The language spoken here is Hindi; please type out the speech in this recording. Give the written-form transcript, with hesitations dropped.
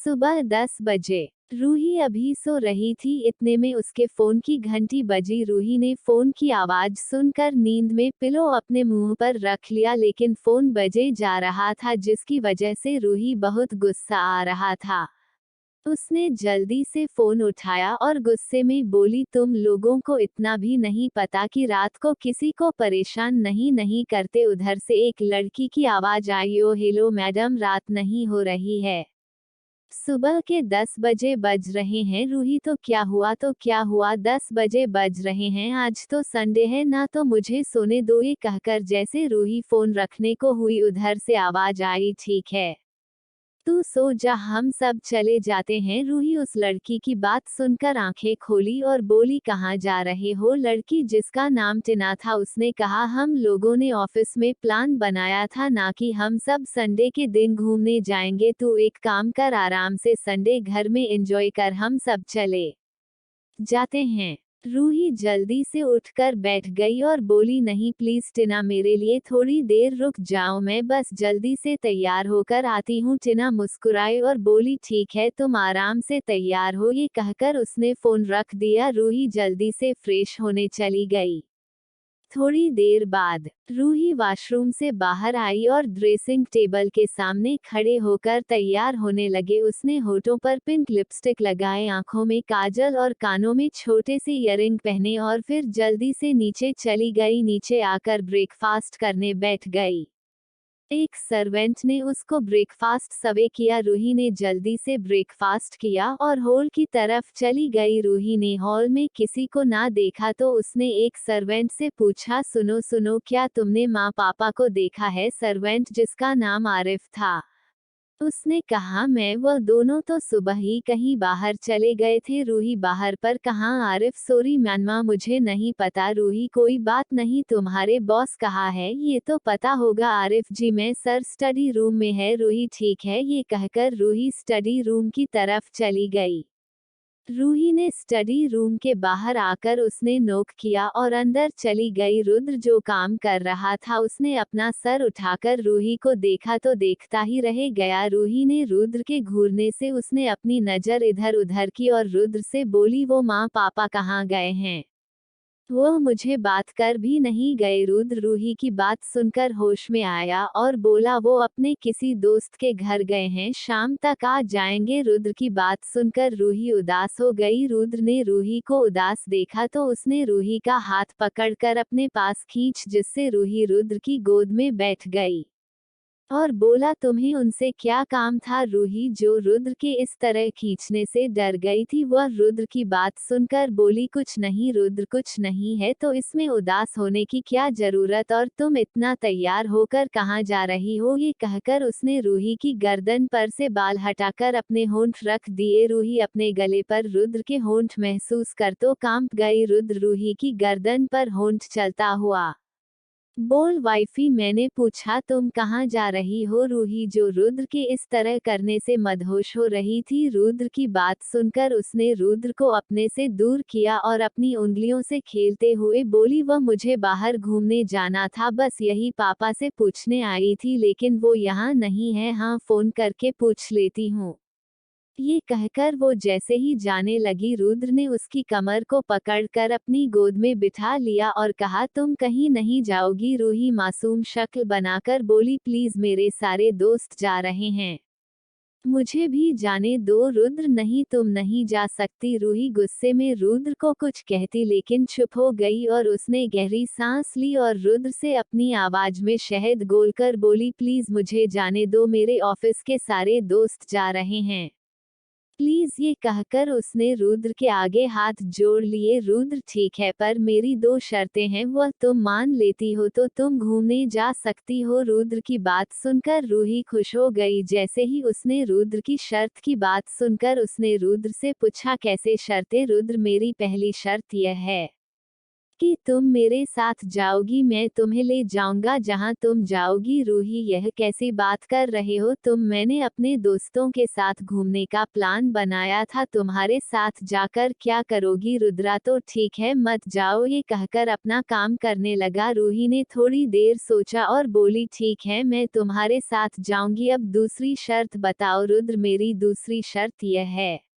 सुबह 10 बजे। रूही अभी सो रही थी, इतने में उसके फोन की घंटी बजी। रूही ने फोन की आवाज सुनकर नींद में पिलो अपने मुंह पर रख लिया, लेकिन फोन बजे जा रहा था जिसकी वजह से रूही बहुत गुस्सा आ रहा था। उसने जल्दी से फोन उठाया और गुस्से में बोली, तुम लोगों को इतना भी नहीं पता कि रात को किसी को परेशान नहीं करते। उधर से एक लड़की की आवाज आई, ओ हेलो मैडम, रात नहीं हो रही है? सुबह के 10 बजे बज रहे हैं। रूही, तो क्या हुआ, 10 बजे बज रहे हैं, आज तो संडे है ना, तो मुझे सोने दो। ये कहकर जैसे रूही फोन रखने को हुई, उधर से आवाज आई, ठीक है तू सो जा, हम सब चले जाते हैं। रूही उस लड़की की बात सुनकर आंखें खोली और बोली, कहाँ जा रहे हो? लड़की, जिसका नाम टिना था, उसने कहा, हम लोगों ने ऑफिस में प्लान बनाया था ना कि हम सब संडे के दिन घूमने जाएंगे। तू एक काम कर, आराम से संडे घर में एंजॉय कर, हम सब चले जाते हैं। रूही जल्दी से उठकर बैठ गई और बोली, नहीं प्लीज टिना, मेरे लिए थोड़ी देर रुक जाओ, मैं बस जल्दी से तैयार होकर आती हूँ। टिना मुस्कुराई और बोली, ठीक है, तुम आराम से तैयार हो। ये कहकर उसने फोन रख दिया। रूही जल्दी से फ्रेश होने चली गई। थोड़ी देर बाद रूही वॉशरूम से बाहर आई और ड्रेसिंग टेबल के सामने खड़े होकर तैयार होने लगे। उसने होठों पर पिंक लिपस्टिक लगाए, आंखों में काजल और कानों में छोटे से इयररिंग पहने और फिर जल्दी से नीचे चली गई। नीचे आकर ब्रेकफास्ट करने बैठ गई। एक सर्वेंट ने उसको ब्रेकफास्ट सर्व किया। रूही ने जल्दी से ब्रेकफास्ट किया और हॉल की तरफ चली गई। रूही ने हॉल में किसी को ना देखा तो उसने एक सर्वेंट से पूछा, सुनो सुनो, क्या तुमने माँ पापा को देखा है? सर्वेंट, जिसका नाम आरिफ था, उसने कहा, मैं वह दोनों तो सुबह ही कहीं बाहर चले गए थे। रूही, बाहर पर कहाँ? आरिफ, सॉरी मैनमा, मुझे नहीं पता। रूही, कोई बात नहीं, तुम्हारे बॉस कहाँ है? ये तो पता होगा। आरिफ जी, मैं सर स्टडी रूम में है। रूही, ठीक है। ये कहकर रूही स्टडी रूम की तरफ चली गई। रूही ने स्टडी रूम के बाहर आकर उसने नॉक किया और अंदर चली गई। रुद्र जो काम कर रहा था, उसने अपना सर उठाकर रूही को देखा तो देखता ही रह गया। रूही ने रुद्र के घूरने से उसने अपनी नजर इधर उधर की और रुद्र से बोली, वो माँ पापा कहाँ गए हैं? वो मुझे बात कर भी नहीं गए। रुद्र रूही की बात सुनकर होश में आया और बोला, वो अपने किसी दोस्त के घर गए हैं, शाम तक आ जाएंगे। रुद्र की बात सुनकर रूही उदास हो गई। रुद्र ने रूही को उदास देखा तो उसने रूही का हाथ पकड़कर अपने पास खींच, जिससे रूही रुद्र की गोद में बैठ गई और बोला, तुम्हें उनसे क्या काम था? रूही, जो रुद्र के इस तरह खींचने से डर गई थी, वह रुद्र की बात सुनकर बोली, कुछ नहीं रुद्र, कुछ नहीं है तो इसमें उदास होने की क्या जरूरत, और तुम इतना तैयार होकर कहाँ जा रही हो? ये कहकर उसने रूही की गर्दन पर से बाल हटाकर अपने होंठ रख दिए। रूही अपने गले पर रुद्र के होंठ महसूस कर तो कांप गई। रुद्र रूही की गर्दन पर होंठ चलता हुआ बोल, वाइफी, मैंने पूछा तुम कहाँ जा रही हो? रूही, जो रुद्र के इस तरह करने से मदहोश हो रही थी, रुद्र की बात सुनकर उसने रुद्र को अपने से दूर किया और अपनी उंगलियों से खेलते हुए बोली, वह मुझे बाहर घूमने जाना था, बस यही पापा से पूछने आई थी, लेकिन वो यहाँ नहीं है। हाँ, फोन करके पूछ लेती हूँ। ये कहकर वो जैसे ही जाने लगी, रुद्र ने उसकी कमर को पकड़कर अपनी गोद में बिठा लिया और कहा, तुम कहीं नहीं जाओगी? रूही मासूम शक्ल बनाकर बोली, प्लीज, मेरे सारे दोस्त जा रहे हैं, मुझे भी जाने दो। रुद्र, नहीं, तुम नहीं जा सकती। रूही गुस्से में रुद्र को कुछ कहती लेकिन चुप हो गई और उसने गहरी सांस ली और रुद्र से अपनी आवाज में शहद घोलकर बोली, प्लीज मुझे जाने दो, मेरे ऑफिस के सारे दोस्त जा रहे हैं, प्लीज। ये कहकर उसने रुद्र के आगे हाथ जोड़ लिए। रुद्र, ठीक है, पर मेरी दो शर्तें हैं, वह तुम मान लेती हो तो तुम घूमने जा सकती हो। रुद्र की बात सुनकर रूही खुश हो गई। जैसे ही उसने रुद्र की शर्त की बात सुनकर उसने रुद्र से पूछा, कैसे शर्तें? रुद्र, मेरी पहली शर्त यह है कि तुम मेरे साथ जाओगी, मैं तुम्हें ले जाऊंगा जहां तुम जाओगी। रूही, यह कैसी बात कर रहे हो तुम? मैंने अपने दोस्तों के साथ घूमने का प्लान बनाया था, तुम्हारे साथ जाकर क्या करोगी? रुद्रा, तो ठीक है मत जाओ, ये कहकर अपना काम करने लगा। रूही ने थोड़ी देर सोचा और बोली, ठीक है मैं तुम्हारे साथ जाऊंगी, अब दूसरी शर्त बताओ। रुद्र, मेरी दूसरी शर्त यह है